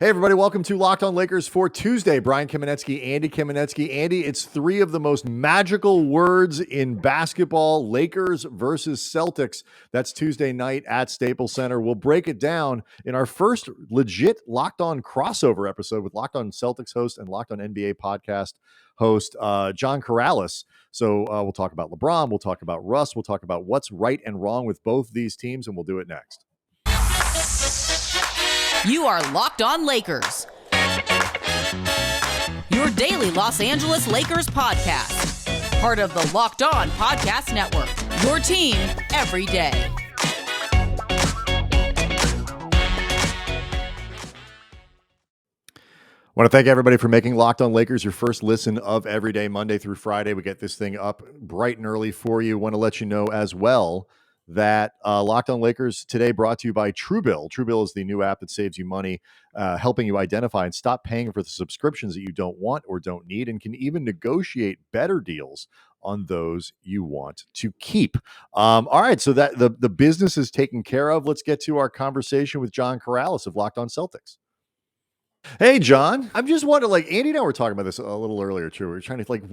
Hey, everybody, welcome to Locked On Lakers for Tuesday. Brian Kamenetsky, Andy Kamenetsky. Andy, it's three of the most magical words in basketball, Lakers versus Celtics. That's Tuesday night at Staples Center. We'll break it down in our first legit Locked On crossover episode with Locked On Celtics host and Locked On NBA podcast host, John Karalis. So we'll talk about LeBron, we'll talk about Russ, we'll talk about what's right and wrong with both these teams, and we'll do it next. You are Locked On Lakers, your daily Los Angeles Lakers podcast. Part of the Locked On Podcast Network, your team every day. I want to thank everybody for making Locked On Lakers your first listen of every day, Monday through Friday. We get this thing up bright and early for you. Want to let you know as well that Locked On Lakers today brought to you by Truebill. Truebill is the new app that saves you money, helping you identify and stop paying for the subscriptions that you don't want or don't need, and can even negotiate better deals on those you want to keep. All right, so that the business is taken care of. Let's get to our conversation with John Karalis of Locked On Celtics. Hey, John. I'm just wondering, like, Andy and I were talking about this a little earlier, too. We were trying to, like,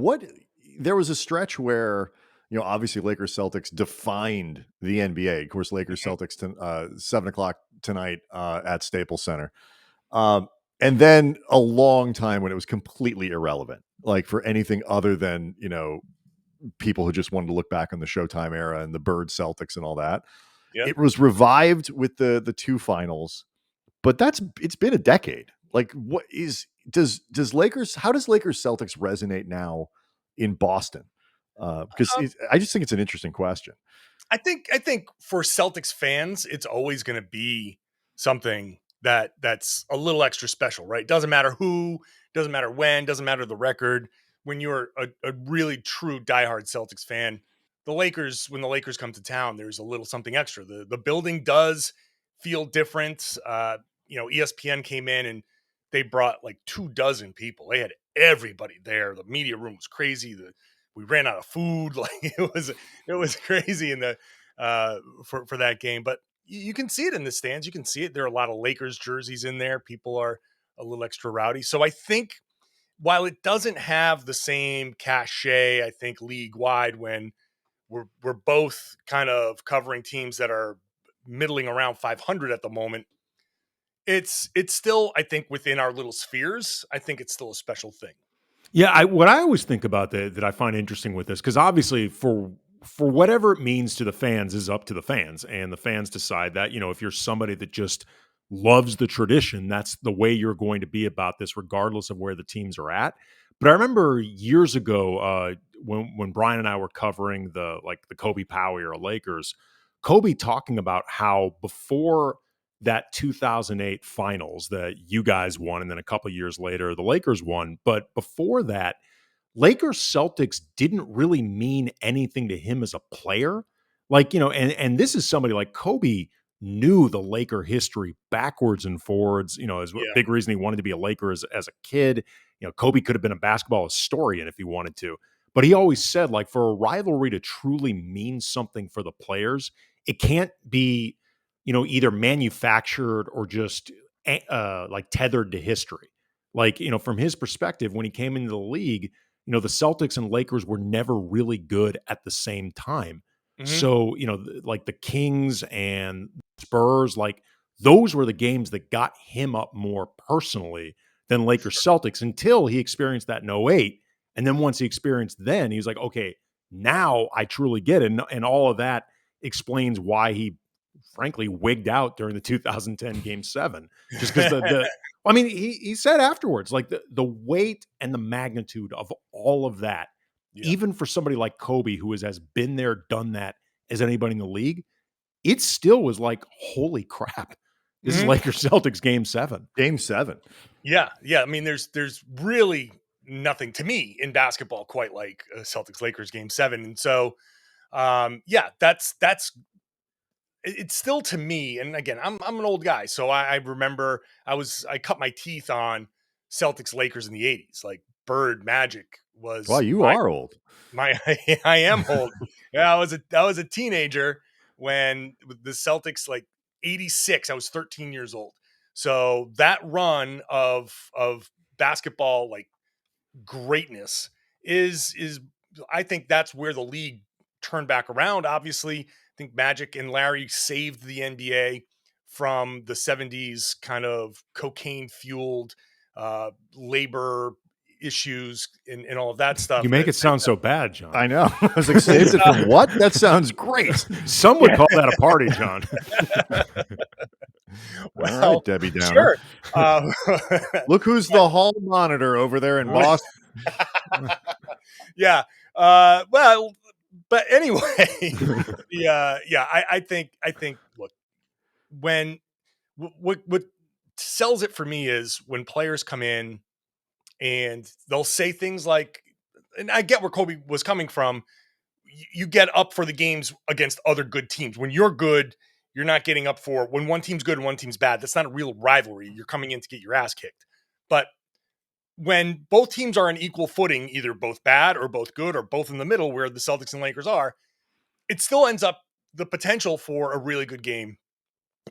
there was a stretch where, obviously Lakers-Celtics defined the NBA. Of course, Lakers-Celtics, 7 o'clock tonight at Staples Center. And then a long time when it was completely irrelevant, like, for anything other than, people who just wanted to look back on the Showtime era and the Bird Celtics and all that. Yep. It was revived with the two finals, but it's been a decade. Like, how does Lakers Celtics resonate now in Boston? Because I just think it's an interesting question. I think for Celtics fans, it's always going to be something that's a little extra special, right? Doesn't matter who, doesn't matter when, doesn't matter the record. When you're a really true diehard Celtics fan, when the Lakers come to town, there's a little something extra. The building does feel different. ESPN came in and they brought like 24 people. They had everybody there. The media room was crazy. We ran out of food. Like it was crazy in the for that game. But you can see it in the stands. You can see it. There are a lot of Lakers jerseys in there. People are a little extra rowdy. So I think while it doesn't have the same cachet, I think league wide when we're both kind of covering teams that are middling around 500 at the moment. It's still, I think, within our little spheres. I think it's still a special thing. Yeah, what I always think about that I find interesting with this, because obviously for whatever it means to the fans is up to the fans, and the fans decide that, if you're somebody that just loves the tradition, that's the way you're going to be about this, regardless of where the teams are at. But I remember years ago when Brian and I were covering the Kobe Powell era Lakers, Kobe talking about how before that 2008 finals that you guys won, and then a couple of years later, the Lakers won. But before that, Lakers-Celtics didn't really mean anything to him as a player. And this is somebody like Kobe knew the Laker history backwards and forwards, is a big reason he wanted to be a Laker as a kid. Kobe could have been a basketball historian if he wanted to. But he always said, like, for a rivalry to truly mean something for the players, it can't be either manufactured or just tethered to history. From his perspective, when he came into the league, the Celtics and Lakers were never really good at the same time. Mm-hmm. So, the Kings and Spurs, those were the games that got him up more personally than Lakers Celtics until he experienced that in 2008. And then once he experienced then, he was like, okay, now I truly get it. And all of that explains why he frankly wigged out during the 2010 Game 7, just because he said afterwards, like the weight and the magnitude of all of that, even for somebody like Kobe, who has been there, done that as anybody in the league, it still was like, holy crap, this is Lakers Celtics Game 7. Game 7. Yeah. I mean, there's really nothing to me in basketball quite like Celtics Lakers Game 7, and so that's. It's still, to me, and again, I'm an old guy, so I remember I cut my teeth on Celtics Lakers in the 80s. Like Bird Magic was. Wow, you are old. I am old. Yeah, I was a teenager when the Celtics, like 86. I was 13 years old. So that run of basketball, like, greatness is I think that's where the league turned back around. Obviously, I think Magic and Larry saved the NBA from the 70s kind of cocaine fueled labor issues and all of that stuff. You make it sound so bad, John. I know. I was like, saved it from what? That sounds great. Some would call that a party, John. Well, all right, Debbie Downer. sure. Look who's the hall monitor over there in Boston. Yeah. Well, but anyway, I think look, when what sells it for me is when players come in and they'll say things like, and I get where Kobe was coming from. You get up for the games against other good teams. When you're good, you're not getting up for when one team's good and one team's bad. That's not a real rivalry. You're coming in to get your ass kicked. But when both teams are on equal footing, either both bad or both good or both in the middle, where the Celtics and Lakers are, it still ends up the potential for a really good game.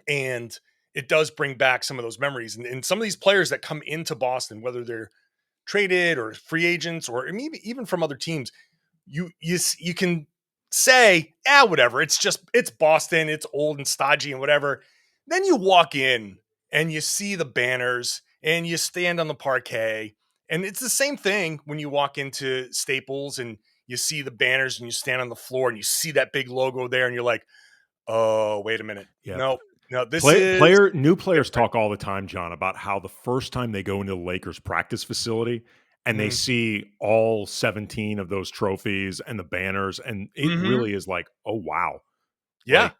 And it does bring back some of those memories. And some of these players that come into Boston, whether they're traded or free agents or maybe even from other teams, you can say, whatever. It's Boston. It's old and stodgy and whatever. Then you walk in and you see the banners and you stand on the parquet. And it's the same thing when you walk into Staples and you see the banners and you stand on the floor and you see that big logo there and you're like, oh, wait a minute. Yeah. No, this new players talk all the time, John, about how the first time they go into the Lakers practice facility and they see all 17 of those trophies and the banners, and it really is like, oh, wow. Yeah. Like,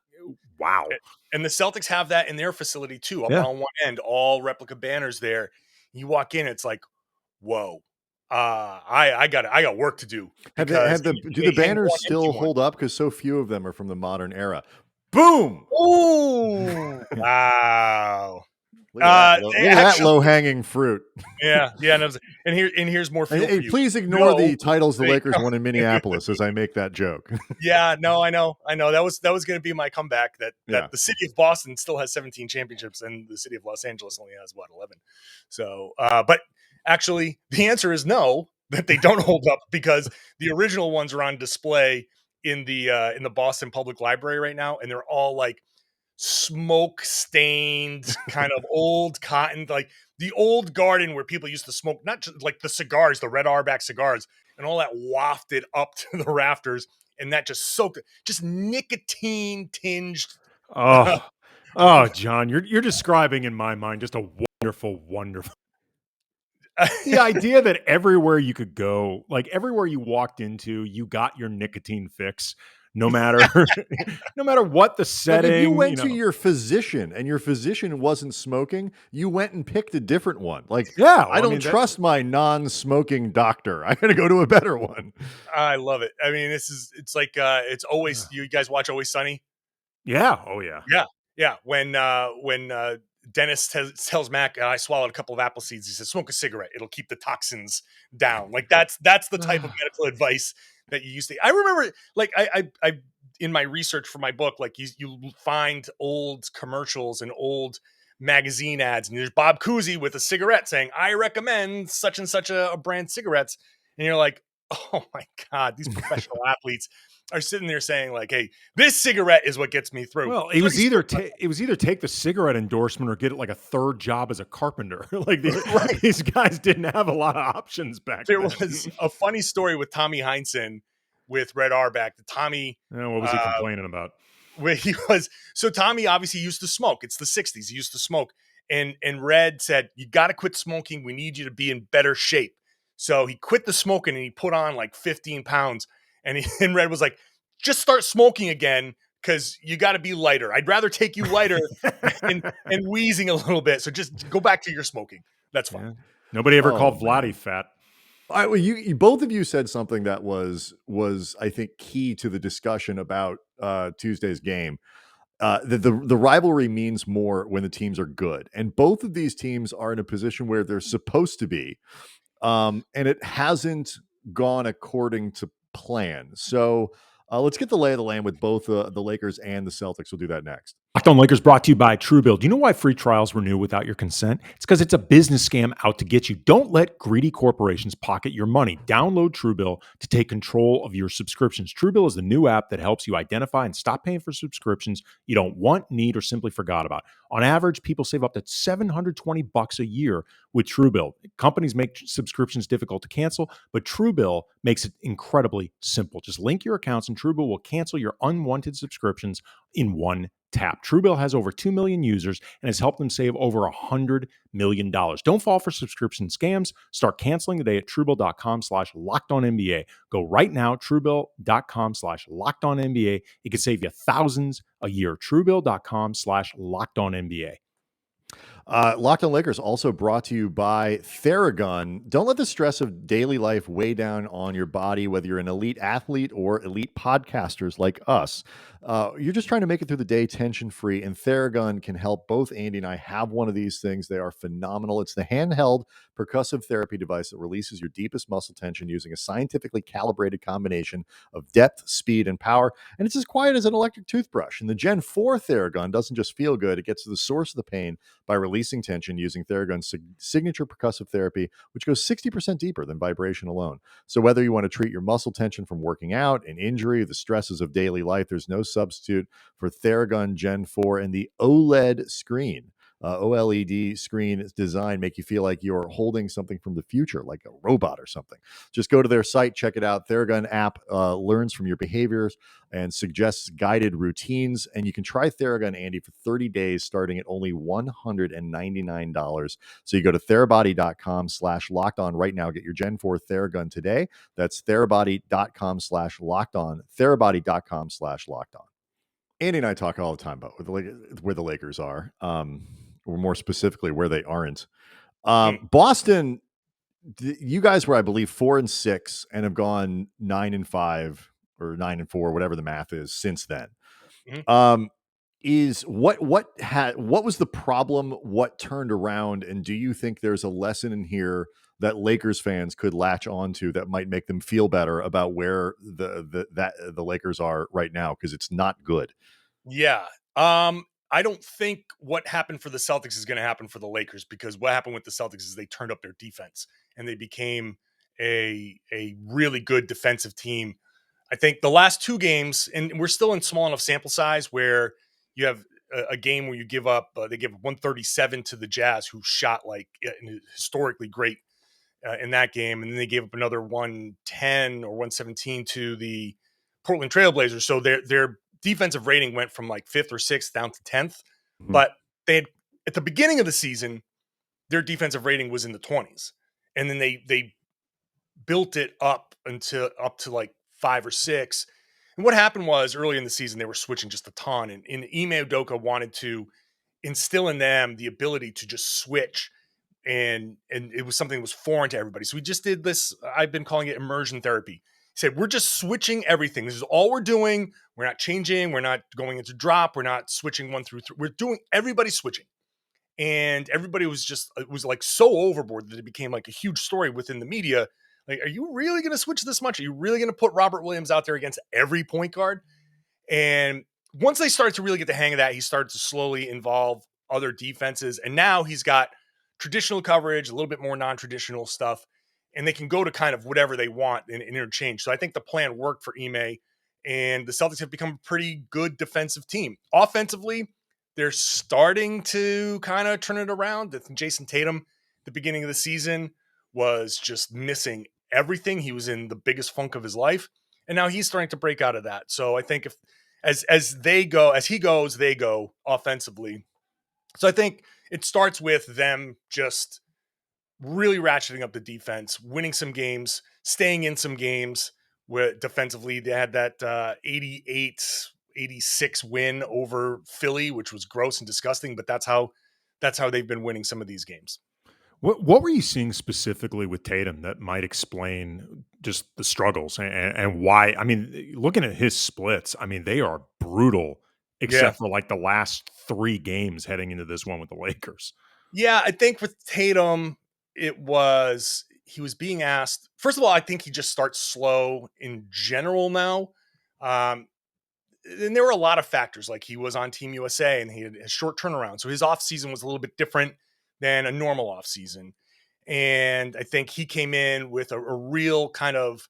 wow. And the Celtics have that in their facility too, up on one end, all replica banners there. You walk in, it's like, whoa. I got work to do. Do the banners still hold up? Because so few of them are from the modern era. Boom! Ooh! Wow! Look at that low-hanging fruit. Yeah. No, and here's more fuel for you. Please ignore the titles the Lakers won in Minneapolis as I make that joke. Yeah, no, I know. That was going to be my comeback. That the city of Boston still has 17 championships, and the city of Los Angeles only has 11. So, but actually, the answer is no, that they don't hold up, because the original ones are on display in the Boston Public Library right now, and they're all like smoke stained, kind of old cotton, like the old garden where people used to smoke, not just like the cigars, the red Arback cigars, and all that wafted up to the rafters, and that just soaked it, just nicotine tinged. Oh, John, you're describing in my mind just a wonderful the idea that everywhere you could go, like everywhere you walked into, you got your nicotine fix, no matter what the setting. But if you went to your physician and your physician wasn't smoking, you went and picked a different one. Like, I don't trust my non-smoking doctor. I got to go to a better one. I love it. I mean, it's like it's always. You guys watch Always Sunny? Yeah. Oh yeah. Yeah. When Dennis tells Mac, I swallowed a couple of apple seeds. He says, smoke a cigarette. It'll keep the toxins down. Like that's the type of medical advice that you used to. I remember, like, I in my research for my book, like you find old commercials and old magazine ads, and there's Bob Cousy with a cigarette saying, I recommend such and such a brand cigarettes. And you're like, oh my God, these professional athletes are sitting there saying like, hey, this cigarette is what gets me through. Well, it was either take the cigarette endorsement or get it like a third job as a carpenter. Like these guys didn't have a lot of options back then. There was a funny story with Tommy Heinsohn with Red Auerbach. Tommy, what was he complaining about? Where so Tommy obviously used to smoke. It's the 60s. He used to smoke. And Red said, you got to quit smoking. We need you to be in better shape. So he quit the smoking and he put on like 15 pounds. And Red was like, just start smoking again, because you got to be lighter. I'd rather take you lighter and wheezing a little bit. So just go back to your smoking. That's fine. Yeah. Nobody ever called Vladdy fat. You both of you said something that was I think key to the discussion about Tuesday's game. The rivalry means more when the teams are good, and both of these teams are in a position where they're supposed to be, and it hasn't gone according to plan. So let's get the lay of the land with both the Lakers and the Celtics. We'll do that next. Locked On Lakers brought to you by Truebill. Do you know why free trials renew without your consent? It's because it's a business scam out to get you. Don't let greedy corporations pocket your money. Download Truebill to take control of your subscriptions. Truebill is the new app that helps you identify and stop paying for subscriptions you don't want, need, or simply forgot about. On average, people save up to $720 a year with Truebill. Companies make subscriptions difficult to cancel, but Truebill makes it incredibly simple. Just link your accounts and Truebill will cancel your unwanted subscriptions in one tap. Truebill has over 2 million users and has helped them save over $100 million. Don't fall for subscription scams. Start canceling today at Truebill.com/LockedOnNBA. Go right now, Truebill.com/LockedOnNBA. It could save you thousands a year. Truebill.com/LockedOnNBA. Locked On Lakers also brought to you by Theragun. Don't let the stress of daily life weigh down on your body, whether you're an elite athlete or elite podcasters like us. You're just trying to make it through the day tension-free, and Theragun can help. Both Andy and I have one of these things. They are phenomenal. It's the handheld percussive therapy device that releases your deepest muscle tension using a scientifically calibrated combination of depth, speed, and power, and it's as quiet as an electric toothbrush. And the Gen 4 Theragun doesn't just feel good, it gets to the source of the pain by releasing tension using Theragun's signature percussive therapy, which goes 60% deeper than vibration alone. So whether you want to treat your muscle tension from working out, an injury, the stresses of daily life, there's no substitute for Theragun Gen 4 and the OLED screen. OLED screen design make you feel like you're holding something from the future, like a robot or something. Just go to their site, check it out. Theragun app learns from your behaviors and suggests guided routines. And you can try Theragun, Andy, for 30 days, starting at only $199. So you go to therabody.com/lockedon right now. Get your Gen 4 Theragun today. That's therabody.com/lockedon. Therabody.com/lockedon. Andy and I talk all the time about where the Lakers are, or more specifically, where they aren't. Boston, you guys were, I believe, 4-6 and have gone 9-5 or 9-4, whatever the math is, since then. Is what was the problem? What turned around? And do you think there's a lesson in here that Lakers fans could latch onto that might make them feel better about where the Lakers are right now? Because it's not good. Yeah. I don't think what happened for the Celtics is going to happen for the Lakers, because what happened with the Celtics is they turned up their defense and they became a really good defensive team. I think the last two games, and we're still in small enough sample size where you have a game where you give up, they give 137 to the Jazz, who shot like historically great in that game. And then they gave up another 110 or 117 to the Portland Trailblazers. So their defensive rating went from like 5th or 6th down to 10th. But they had, at the beginning of the season, their defensive rating was in the 20s. And then they built it up to like 5 or 6. And what happened was early in the season, they were switching just a ton. And Ime Udoka wanted to instill in them the ability to just switch. And it was something that was foreign to everybody. So we just did this. I've been calling it immersion therapy. He said, we're just switching everything. This is all we're doing. We're not changing. We're not going into drop. We're not switching 1 through 3. We're doing everybody switching. And everybody was just, it was like so overboard that it became like a huge story within the media. Like, are you really going to switch this much? Are you really going to put Robert Williams out there against every point guard? And once they started to really get the hang of that, he started to slowly involve other defenses. And now he's got traditional coverage, a little bit more non-traditional stuff, and they can go to kind of whatever they want and interchange. So I think the plan worked for Ime, and the Celtics have become a pretty good defensive team. Offensively, they're starting to kind of turn it around. Jason Tatum, at the beginning of the season, was just missing everything. He was in the biggest funk of his life, and now he's starting to break out of that. So I think if as he goes, they go offensively. So I think it starts with them just really ratcheting up the defense, winning some games, staying in some games where defensively they had that 88-86 win over Philly, which was gross and disgusting, but that's how they've been winning some of these games. What were you seeing specifically with Tatum that might explain just the struggles and why? I mean, looking at his splits, I mean, they are brutal, except for like the last 3 games heading into this one with the Lakers. Yeah, I think with Tatum, he was being asked. First of all, I think he just starts slow in general now. and there were a lot of factors, like he was on Team USA and he had a short turnaround. So his off season was a little bit different than a normal off season. And I think he came in with a real kind of,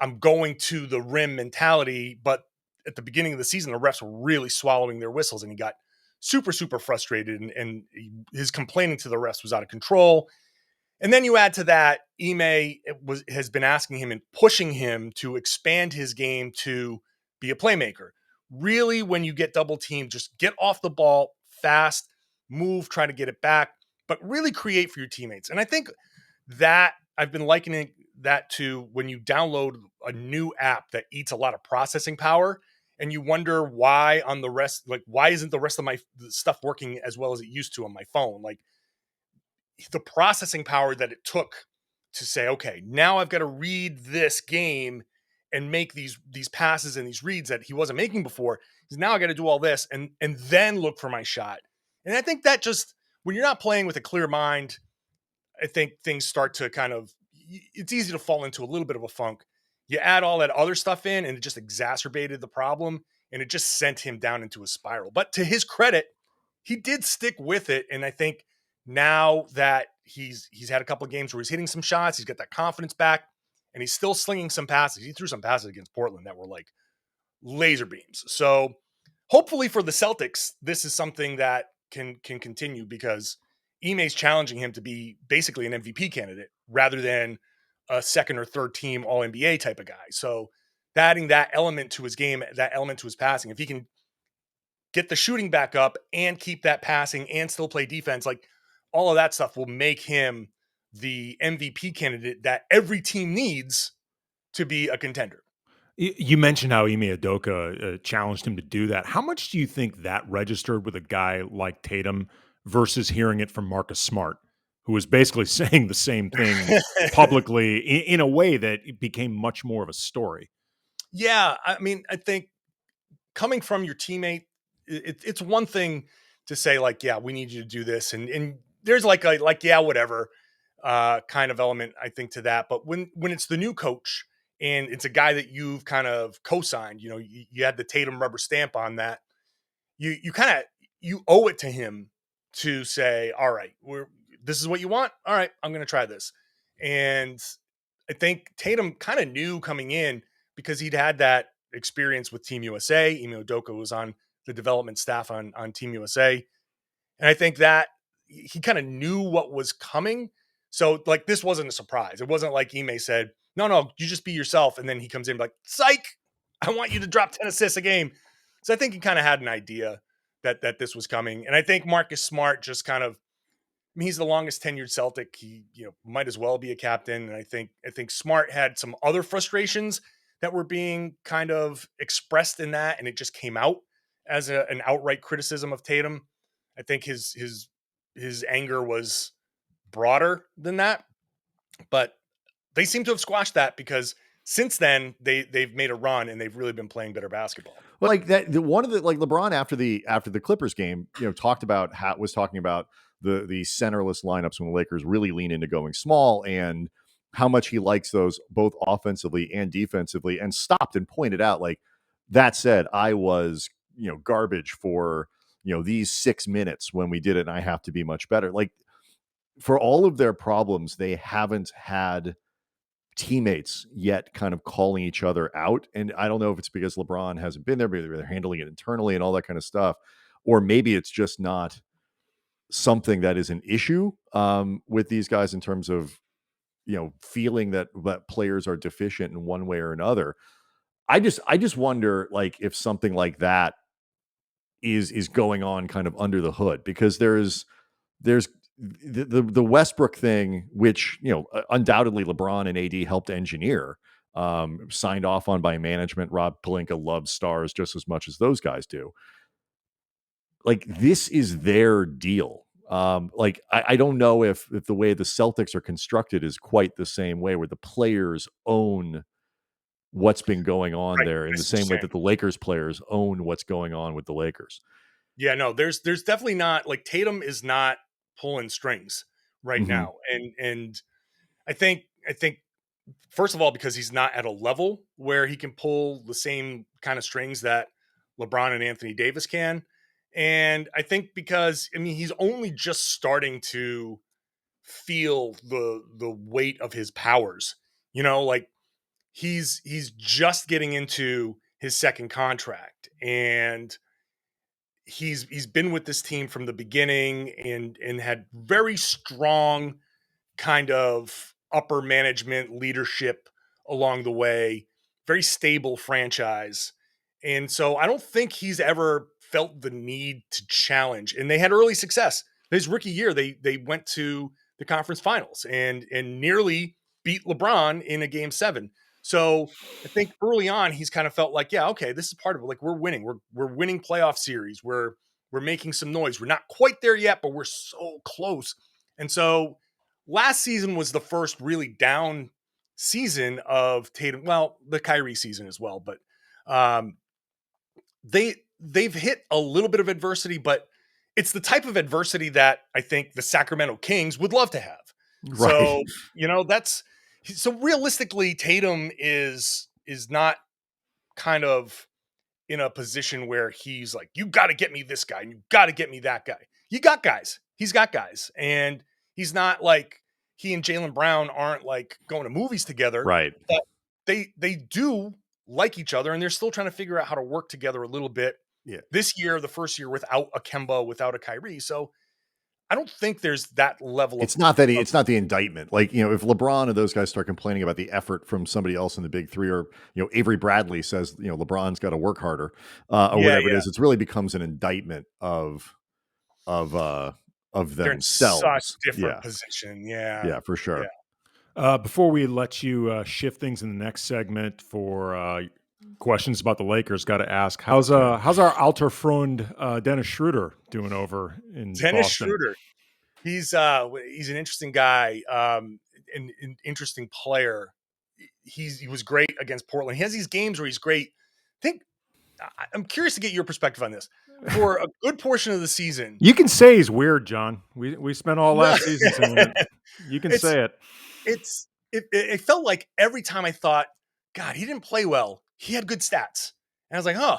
I'm going to the rim mentality. But at the beginning of the season, the refs were really swallowing their whistles and he got super, super frustrated. And his complaining to the refs was out of control. And then you add to that, Ime has been asking him and pushing him to expand his game to be a playmaker. Really, when you get double teamed, just get off the ball fast, move, try to get it back, but really create for your teammates. And I think that I've been likening that to when you download a new app that eats a lot of processing power and you wonder why on the rest, like why isn't the rest of my stuff working as well as it used to on my phone? Like, the processing power that it took to say, okay, now I've got to read this game and make these passes and these reads that he wasn't making before. Now I got to do all this and then look for my shot. And I think that just, when you're not playing with a clear mind, I think things start to kind of, it's easy to fall into a little bit of a funk. You add all that other stuff in and it just exacerbated the problem and it just sent him down into a spiral. But to his credit, he did stick with it. And I think now that he's had a couple of games where he's hitting some shots, he's got that confidence back and he's still slinging some passes. He threw some passes against Portland that were like laser beams. So hopefully for the Celtics, this is something that can continue because Ime's challenging him to be basically an MVP candidate rather than a second or third team All NBA type of guy. So adding that element to his game, that element to his passing, if he can get the shooting back up and keep that passing and still play defense, like all of that stuff will make him the MVP candidate that every team needs to be a contender. You mentioned how Ime Udoka challenged him to do that. How much do you think that registered with a guy like Tatum versus hearing it from Marcus Smart, who was basically saying the same thing publicly in a way that it became much more of a story? Yeah, I mean, I think coming from your teammate, it's one thing to say like, yeah, we need you to do this. And there's like yeah, whatever kind of element, I think, to that. But when it's the new coach and it's a guy that you've kind of co-signed, you know, you had the Tatum rubber stamp on that, you kind of, you owe it to him to say, all right, this is what you want. All right, I'm going to try this. And I think Tatum kind of knew coming in because he'd had that experience with Team USA. Ime Udoka was on the development staff on Team USA. And I think that he kind of knew what was coming. So like, this wasn't a surprise. It wasn't like Ime said, no, you just be yourself. And then he comes in like, psych, I want you to drop 10 assists a game. So I think he kind of had an idea that this was coming. And I think Marcus Smart just kind of, I mean, he's the longest tenured Celtic. He, might as well be a captain. And I think Smart had some other frustrations that were being kind of expressed in that, and it just came out as an outright criticism of Tatum. I think his anger was broader than that, but they seem to have squashed that because since then they've made a run and they've really been playing better basketball. Well, like that, one of the, like LeBron after the Clippers game, talked about was talking about the centerless lineups when the Lakers really lean into going small and how much he likes those both offensively and defensively, and stopped and pointed out, like, that said, I was, garbage for, these 6 minutes when we did it, and I have to be much better. Like, for all of their problems, they haven't had teammates yet kind of calling each other out. And I don't know if it's because LeBron hasn't been there, maybe they're handling it internally and all that kind of stuff, or maybe it's just not something that is an issue with these guys in terms of, feeling that players are deficient in one way or another. I just wonder, like, if something like that is going on kind of under the hood, because there's the Westbrook thing, which, undoubtedly LeBron and AD helped engineer, signed off on by management. Rob Pelinka loves stars just as much as those guys do. Like, this is their deal. Like, I don't know if the way the Celtics are constructed is quite the same way, where the players own what's been going on there in the same way that the Lakers players own what's going on with the Lakers. Yeah, no, there's definitely not, like, Tatum is not pulling strings right now. And I think first of all, because he's not at a level where he can pull the same kind of strings that LeBron and Anthony Davis can. And I think because, I mean, he's only just starting to feel the weight of his powers. Like he's just getting into his second contract, and he's been with this team from the beginning and had very strong kind of upper management leadership along the way, very stable franchise. And so I don't think he's ever felt the need to challenge. And they had early success. His rookie year, they went to the conference finals and nearly beat LeBron in a game 7. So I think early on he's kind of felt like, yeah, okay, this is part of it. Like we're winning. We're winning playoff series. We're making some noise. We're not quite there yet, but we're so close. And so last season was the first really down season of Tatum. Well, the Kyrie season as well, but they've hit a little bit of adversity, but it's the type of adversity that I think the Sacramento Kings would love to have. Right. So, so realistically, Tatum is not kind of in a position where he's like, you got to get me this guy and you got to get me that guy. You got guys. He's got guys. And he's not like he and Jaylen Brown aren't like going to movies together. Right. But they do like each other, and they're still trying to figure out how to work together a little bit. Yeah. This year, the first year without a Kemba, without a Kyrie. So I don't think there's that level it's not that it's not the indictment. Like, if LeBron and those guys start complaining about the effort from somebody else in the big three, or, Avery Bradley says, LeBron's got to work harder, or whatever it is, it really becomes an indictment of they're in themselves. such different position. Yeah. Yeah, for sure. Before we let you shift things in the next segment for questions about the Lakers, got to ask, how's our alter friend Dennis Schroeder doing over in Dennis Boston? Schroeder? He's an interesting guy, an interesting player. He was great against Portland. He has these games where he's great. I'm curious to get your perspective on this. For a good portion of the season, you can say he's weird, John. We spent all last season saying it. You can say it. It felt like every time I thought, God, he didn't play well, he had good stats. And I was like, huh,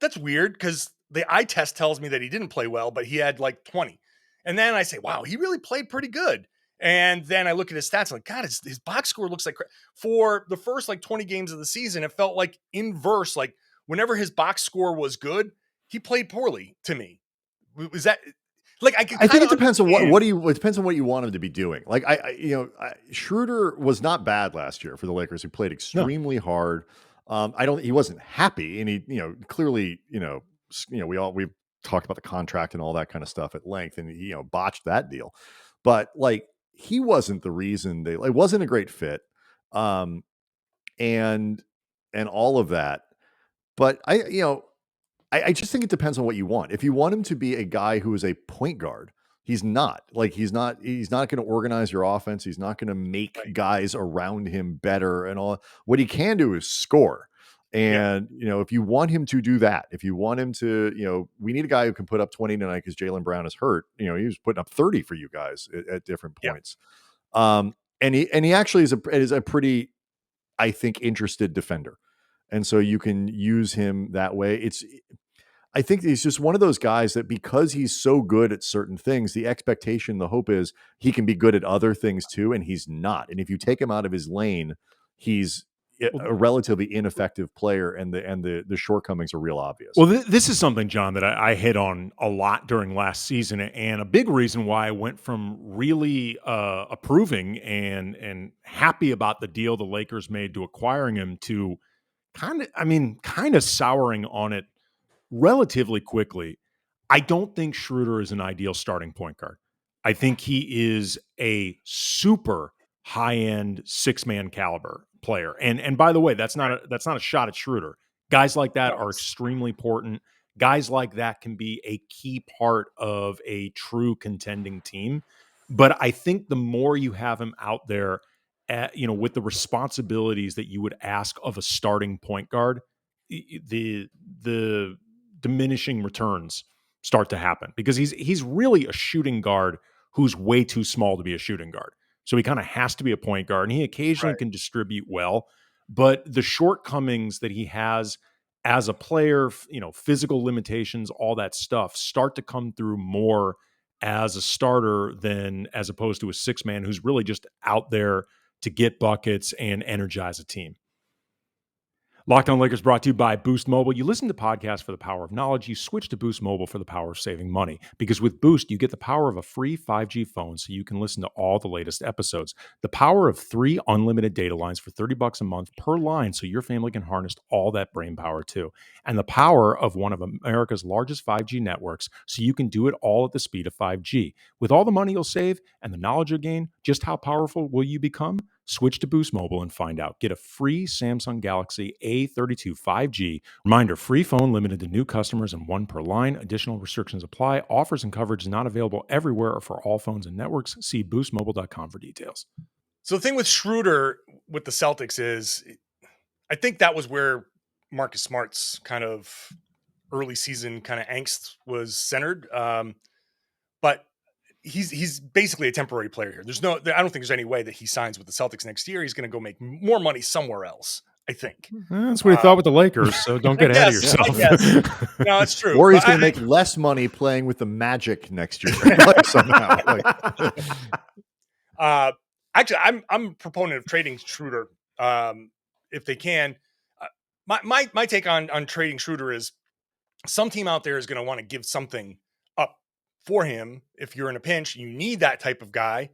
that's weird, because the eye test tells me that he didn't play well, but he had like 20. And then I say, wow, he really played pretty good. And then I look at his stats, like, God, his box score looks like for the first like 20 games of the season, it felt like inverse. Like whenever his box score was good, he played poorly to me. Was that like, I think it depends on it depends on what you want him to be doing. Like Schroeder was not bad last year for the Lakers. He played extremely hard. He wasn't happy, and he, clearly, we've talked about the contract and all that kind of stuff at length, and he, botched that deal. But like, he wasn't the reason it wasn't a great fit. And all of that. But I just think it depends on what you want. If you want him to be a guy who is a point guard, he's not. Like, he's not going to organize your offense. He's not going to make guys around him better and all. What he can do is score. And, if you want him to do that, if you want him to, we need a guy who can put up 20 tonight because Jaylen Brown is hurt. He was putting up 30 for you guys at different points. And he actually is a pretty, I think, interested defender. And so you can use him that way. I think he's just one of those guys that, because he's so good at certain things, the expectation, the hope is he can be good at other things too. And he's not. And if you take him out of his lane, he's a relatively ineffective player, and the shortcomings are real obvious. Well, this is something, John, that I hit on a lot during last season, and a big reason why I went from really approving and happy about the deal the Lakers made to acquiring him to kind of souring on it relatively quickly. I don't think Schroeder is an ideal starting point guard. I think he is a super high-end six-man caliber player. And by the way, that's not a shot at Schroeder. Guys like that are extremely important. Guys like that can be a key part of a true contending team. But I think the more you have him out there, with the responsibilities that you would ask of a starting point guard, the diminishing returns start to happen, because he's really a shooting guard who's way too small to be a shooting guard. So he kind of has to be a point guard, and he occasionally can distribute well, but the shortcomings that he has as a player, physical limitations, all that stuff start to come through more as a starter than as opposed to a six man who's really just out there to get buckets and energize a team. Locked On Lakers brought to you by Boost Mobile. You listen to podcasts for the power of knowledge. You switch to Boost Mobile for the power of saving money. Because with Boost, you get the power of a free 5G phone so you can listen to all the latest episodes. The power of 3 unlimited data lines for $30 a month per line so your family can harness all that brain power too. And the power of one of America's largest 5G networks so you can do it all at the speed of 5G. With all the money you'll save and the knowledge you'll gain, just how powerful will you become? Switch to Boost Mobile and find out. Get a free Samsung Galaxy A32 5G. Reminder, free phone limited to new customers and 1 per line. Additional restrictions apply. Offers and coverage not available everywhere or for all phones and networks. See boostmobile.com for details. So the thing with Schroeder with the Celtics is I think that was where Marcus Smart's kind of early season kind of angst was centered. But he's basically a temporary player here. I don't think there's any way that he signs with the Celtics next year. He's going to go make more money somewhere else, I think. That's what he thought with the Lakers, so don't get ahead of yourself. No, it's true. Or he's going to make less money playing with the Magic next year. Like, somehow. Actually, I'm a proponent of trading Schroeder if they can. My take on trading Schroeder is some team out there is going to want to give something up for him. If you're in a pinch, you need that type of guy.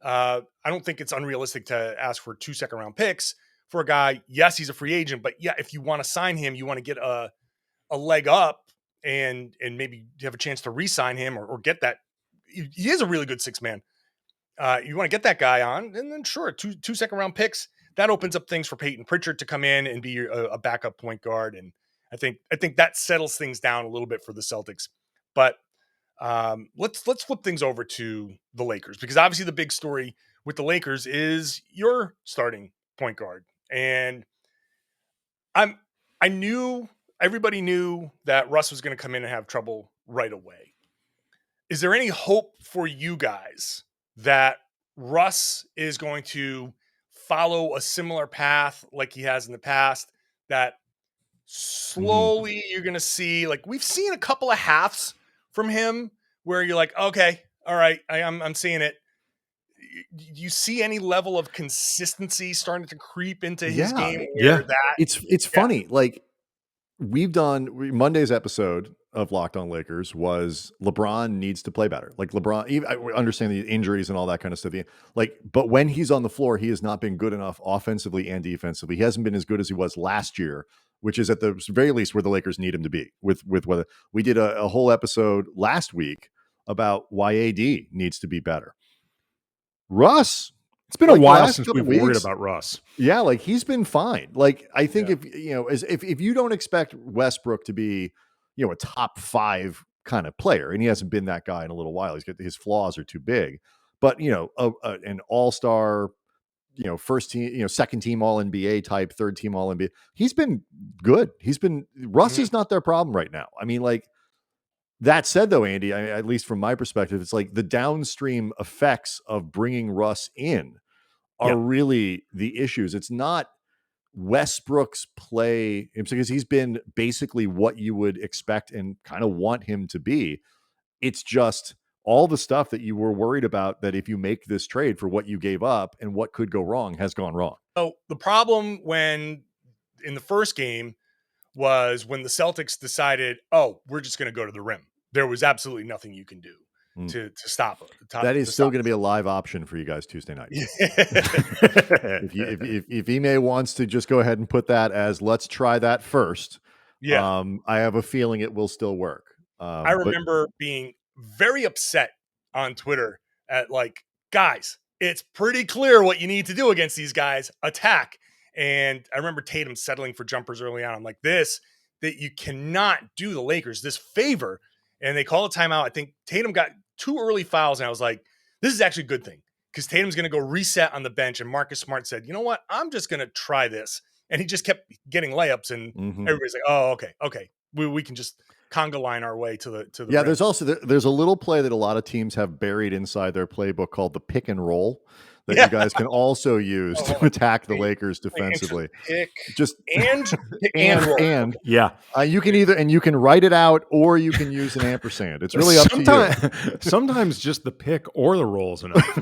I don't think it's unrealistic to ask for 2 second-round picks for a guy. Yes, he's a free agent, but yeah, if you want to sign him, you want to get a leg up and maybe have a chance to re-sign him or get that. He is a really good six-man. You want to get that guy on, and then sure, two second-round picks. That opens up things for Peyton Pritchard to come in and be a backup point guard, and I think that settles things down a little bit for the Celtics. But let's flip things over to the Lakers, because obviously the big story with the Lakers is your starting point guard. And everybody knew that Russ was going to come in and have trouble right away. Is there any hope for you guys that Russ is going to follow a similar path like he has in the past, that slowly you're going to see, like we've seen a couple of halves from him where you're like, okay, all right, I'm seeing it. Do you see any level of consistency starting to creep into his game? It's funny. Like Monday's episode of Locked On Lakers was LeBron needs to play better. Like LeBron, I understand the injuries and all that kind of stuff. But when he's on the floor, he has not been good enough offensively and defensively. He hasn't been as good as he was last year, which is at the very least where the Lakers need him to be. With whether we did a whole episode last week about why AD needs to be better. Russ, it's been a while since we've worried about Russ. Yeah, like he's been fine. Like I think if you don't expect Westbrook to be, a top 5 kind of player, and he hasn't been that guy in a little while. His flaws are too big. But an all-star, first team, second team All NBA type, third team All NBA. He's been good. Russ is not their problem right now. I mean, like. That said, though, Andy, at least from my perspective, it's like the downstream effects of bringing Russ in are really the issues. It's not Westbrook's play, because he's been basically what you would expect and kind of want him to be. It's just all the stuff that you were worried about, that if you make this trade for what you gave up and what could go wrong has gone wrong. So the problem in the first game was when the Celtics decided, we're just going to go to the rim. There was absolutely nothing you can do to stop it. That is still going to be a live option for you guys Tuesday night. if Ime wants to just go ahead and put that as, let's try that first. Yeah. I have a feeling it will still work. I remember being very upset on Twitter at guys, it's pretty clear what you need to do against these guys. Attack. And I remember Tatum settling for jumpers early on. I'm like, that you cannot do the Lakers this favor. And they call a timeout. I think Tatum got 2 early fouls. And I was like, this is actually a good thing, because Tatum's going to go reset on the bench. And Marcus Smart said, you know what? I'm just going to try this. And he just kept getting layups. And everybody's like, oh, okay. We can just conga line our way to the yeah, rim. there's also there's a little play that a lot of teams have buried inside their playbook called the pick and roll. that you guys can also use to attack the Lakers defensively. Pick Just and roll. and Yeah. you can write it out or you can use an ampersand. It's really up to you. Sometimes just the pick or the roll is enough.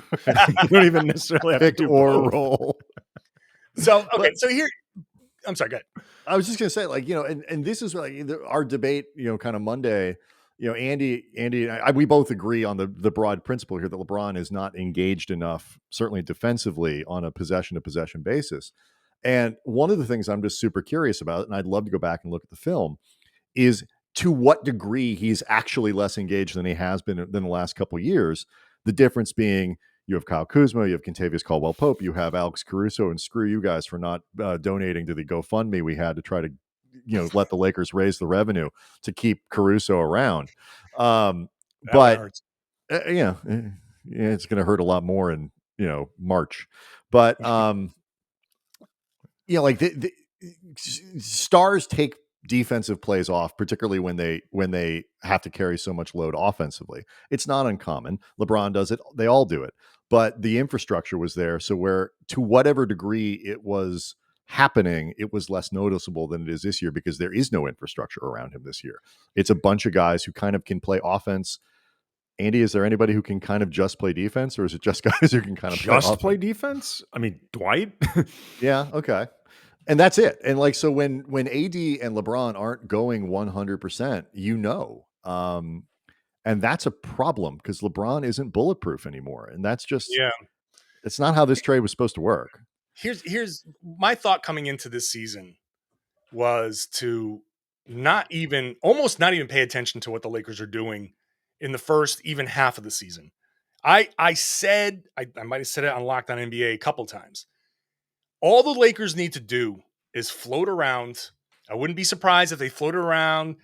You don't even necessarily have Pick to do or both. roll. So so here, I'm sorry, go ahead. I was just gonna say, like, and this is like our debate, kind of Monday. Andy, and we both agree on the broad principle here that LeBron is not engaged enough, certainly defensively, on a possession to possession basis. And one of the things I'm just super curious about, and I'd love to go back and look at the film, is to what degree he's actually less engaged than he has been than the last couple of years. The difference being, you have Kyle Kuzma, you have Kentavious Caldwell-Pope, you have Alex Caruso, and screw you guys for not donating to the GoFundMe we had to try to, let the Lakers raise the revenue to keep Caruso around. But it's going to hurt a lot more in March. But like the stars take defensive plays off, particularly when they have to carry so much load offensively. It's not uncommon. LeBron does it. They all do it. But the infrastructure was there. So where, to whatever degree it was happening, it was less noticeable than it is this year because there is no infrastructure around him this year. It's a bunch of guys who kind of can play offense. Andy, is there anybody who can kind of just play defense, or is it just guys who can kind of play defense? I mean, Dwight. Yeah. Okay. And that's it. And like, so when AD and LeBron aren't going 100%, and that's a problem because LeBron isn't bulletproof anymore. And that's just, it's not how this trade was supposed to work. Here's my thought coming into this season was to almost not even pay attention to what the Lakers are doing in the first even half of the season. I said, I might have said it on Locked On NBA a couple times. All the Lakers need to do is float around. I wouldn't be surprised if they floated around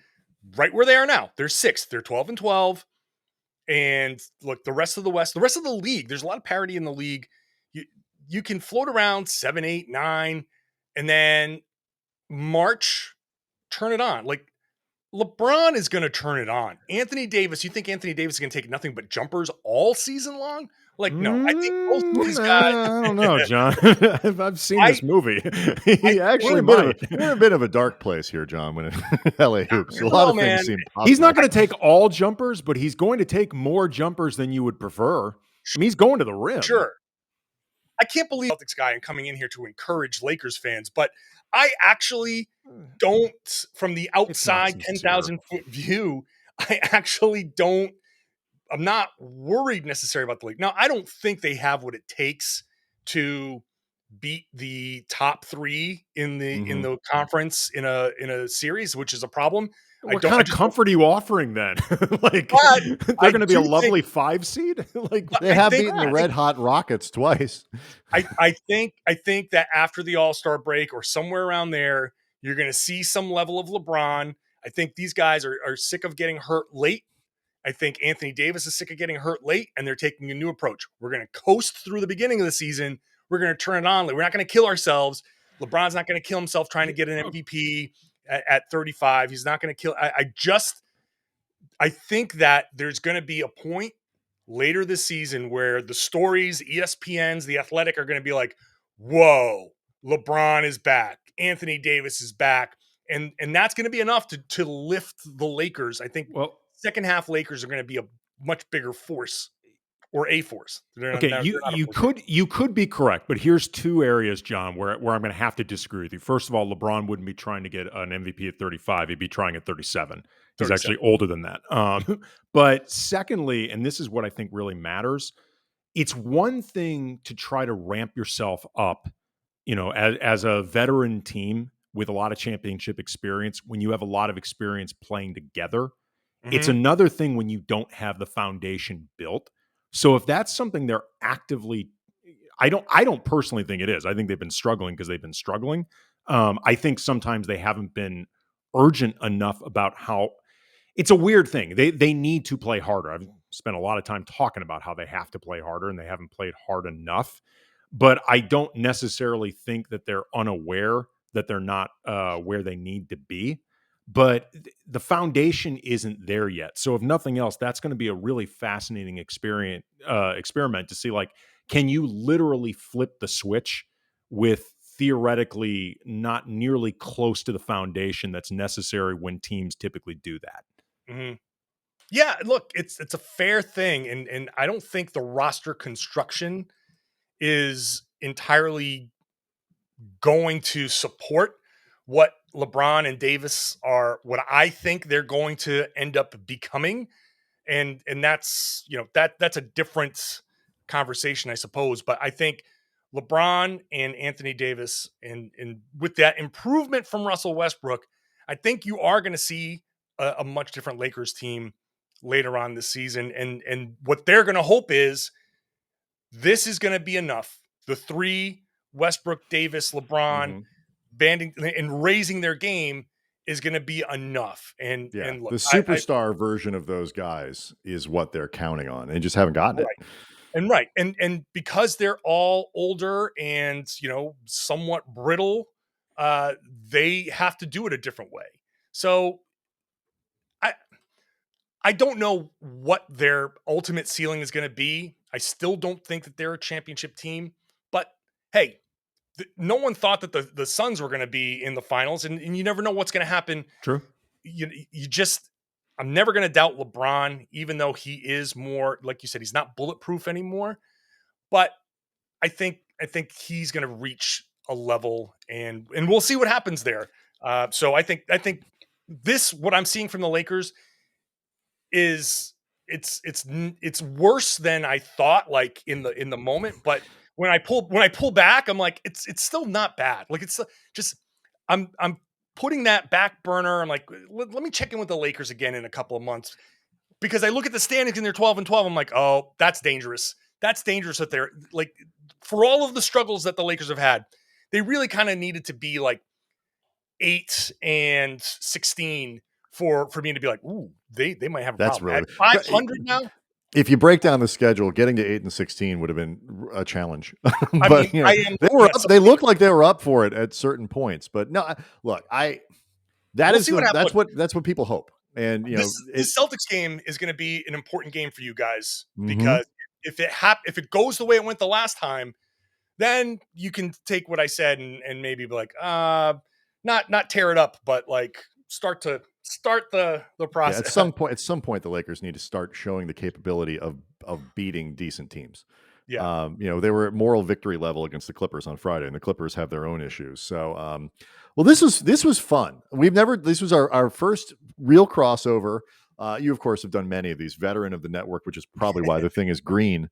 right where they are now. They're 6th. They're 12-12. And look, the rest of the West, the rest of the league, there's a lot of parity in the league. You can float around 7, 8, 9, and then March, turn it on. Like, LeBron is going to turn it on. Anthony Davis, you think Anthony Davis is going to take nothing but jumpers all season long? Like, no, I think both of these guys. I don't know, John. I've seen this movie. He actually might. We're in a bit of a dark place here, John, when LA hoops. A lot of things seem possible. He's not going to take all jumpers, but he's going to take more jumpers than you would prefer. I mean, he's going to the rim. Sure. I can't believe Celtics guy and coming in here to encourage Lakers fans, but I actually don't, from the outside 10,000 foot view, I'm not worried necessarily about the league. Now, I don't think they have what it takes to beat the top 3 in the conference in a series, which is a problem. What kind of comfort are you offering then? Like, they're going to be a lovely 5 seed. Like, they have beaten the Red Hot Rockets twice. I think that after the All-Star break or somewhere around there, you're going to see some level of LeBron. I think these guys are sick of getting hurt late. I think Anthony Davis is sick of getting hurt late, and they're taking a new approach. We're going to coast through the beginning of the season. We're going to turn it on. We're not going to kill ourselves. LeBron's not going to kill himself trying to get an MVP at 35. He's not going to kill. I think that there's going to be a point later this season where the stories, ESPN's, The Athletic are going to be like, whoa, LeBron is back. Anthony Davis is back. And that's going to be enough to lift the Lakers. I think second half Lakers are going to be a much bigger force. Or a force. You could be correct, but here's 2 areas, John, where I'm going to have to disagree with you. First of all, LeBron wouldn't be trying to get an MVP at 35; he'd be trying at 37. He's actually older than that. But secondly, and this is what I think really matters, it's one thing to try to ramp yourself up, as a veteran team with a lot of championship experience. When you have a lot of experience playing together, it's another thing when you don't have the foundation built. So if that's something they're actively, I don't personally think it is. I think they've been struggling because they've been struggling. I think sometimes they haven't been urgent enough about how it's a weird thing. They need to play harder. I've spent a lot of time talking about how they have to play harder and they haven't played hard enough. But I don't necessarily think that they're unaware that they're not where they need to be. but the foundation isn't there yet. So if nothing else, that's going to be a really fascinating experiment to see, like, can you literally flip the switch with theoretically not nearly close to the foundation that's necessary when teams typically do that? Mm-hmm. Yeah, look, it's a fair thing, and I don't think the roster construction is entirely going to support what LeBron and Davis are, what I think they're going to end up becoming. And that's, that's a different conversation, I suppose. But I think LeBron and Anthony Davis, and with that improvement from Russell Westbrook, I think you are going to see a much different Lakers team later on this season. And what they're going to hope is this is going to be enough. The three, Westbrook, Davis, LeBron, banding and raising their game is going to be enough. And look, the superstar version of those guys is what they're counting on, and just haven't gotten it. And because they're all older and somewhat brittle, they have to do it a different way. So I don't know what their ultimate ceiling is going to be. I still don't think that they're a championship team, but hey, no one thought that the Suns were going to be in the finals, and you never know what's going to happen. True. I'm never going to doubt LeBron, even though he is more, like you said, he's not bulletproof anymore. But I think he's going to reach a level, and we'll see what happens there. So I think this, what I'm seeing from the Lakers, is it's worse than I thought, like in the moment. But when I pull back, I'm like, it's still not bad. Like, it's just, I'm putting that back burner. I'm like, let me check in with the Lakers again in a couple of months, because I look at the standings and they're 12-12. I'm like, oh, that's dangerous. That's dangerous that they're like, for all of the struggles that the Lakers have had, they really kind of needed to be like 8-16 for me to be like, ooh, they might have a That's problem. really At 500 now. If you break down the schedule, getting to 8-16 would have been a challenge. But I mean, they were up, they looked like they were up for it at certain points. But no, look, that's what people hope. And this Celtics game is going to be an important game for you guys, because if it goes the way it went the last time, then you can take what I said and maybe be like, not tear it up, but like start the process. At some point, the Lakers need to start showing the capability of beating decent teams. Yeah. They were at moral victory level against the Clippers on Friday, and the Clippers have their own issues. So, well, this was fun. This was our first real crossover. You, of course, have done many of these, veteran of the network, which is probably why the thing is green.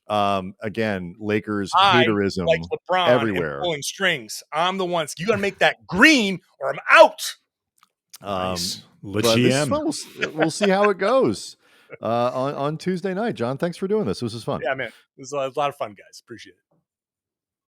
Again, Lakers haterism, like LeBron, everywhere, and pulling strings. I'm the one. You got to make that green, or I'm out. Nice. But this is fun. We'll see how it goes on Tuesday night. John, thanks for doing this. This was fun. Yeah, man. It was a lot of fun, guys. Appreciate it.